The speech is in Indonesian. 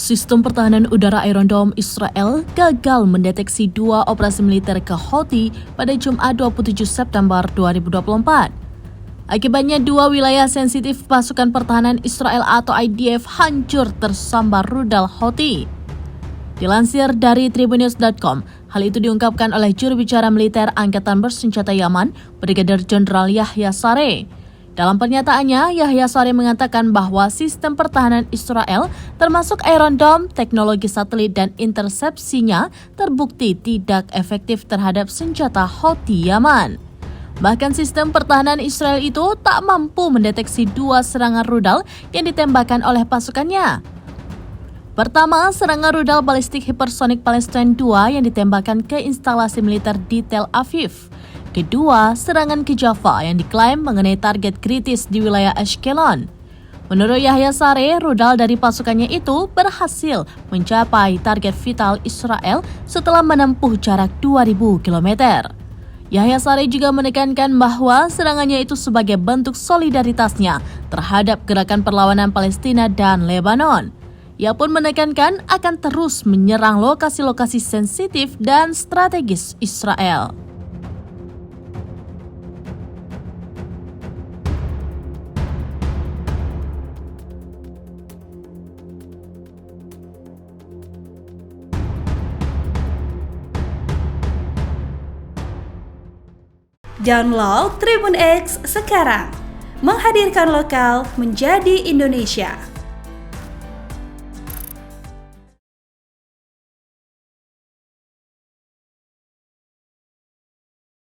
Sistem pertahanan udara Iron Dome Israel gagal mendeteksi dua operasi militer ke Houthi pada Jumat 27 September 2024. Akibatnya dua wilayah sensitif pasukan pertahanan Israel atau IDF hancur tersambar rudal Houthi. Dilansir dari Tribunnews.com, hal itu diungkapkan oleh juru bicara militer Angkatan Bersenjata Yaman, Brigadir Jenderal Yahya Saree. Dalam pernyataannya, Yahya Saree mengatakan bahwa sistem pertahanan Israel, termasuk Iron Dome, teknologi satelit dan intersepsinya, terbukti tidak efektif terhadap senjata Houthi Yaman. Bahkan sistem pertahanan Israel itu tak mampu mendeteksi dua serangan rudal yang ditembakkan oleh pasukannya. Pertama, serangan rudal balistik hipersonik Palestine 2 yang ditembakkan ke instalasi militer di Tel Aviv. Kedua, serangan ke Jaffa yang diklaim mengenai target kritis di wilayah Ashkelon. Menurut Yahya Saree, rudal dari pasukannya itu berhasil mencapai target vital Israel setelah menempuh jarak 2.000 km. Yahya Saree juga menekankan bahwa serangannya itu sebagai bentuk solidaritasnya terhadap gerakan perlawanan Palestina dan Lebanon. Ia pun menekankan akan terus menyerang lokasi-lokasi sensitif dan strategis Israel. Download Tribun X sekarang, menghadirkan lokal menjadi Indonesia.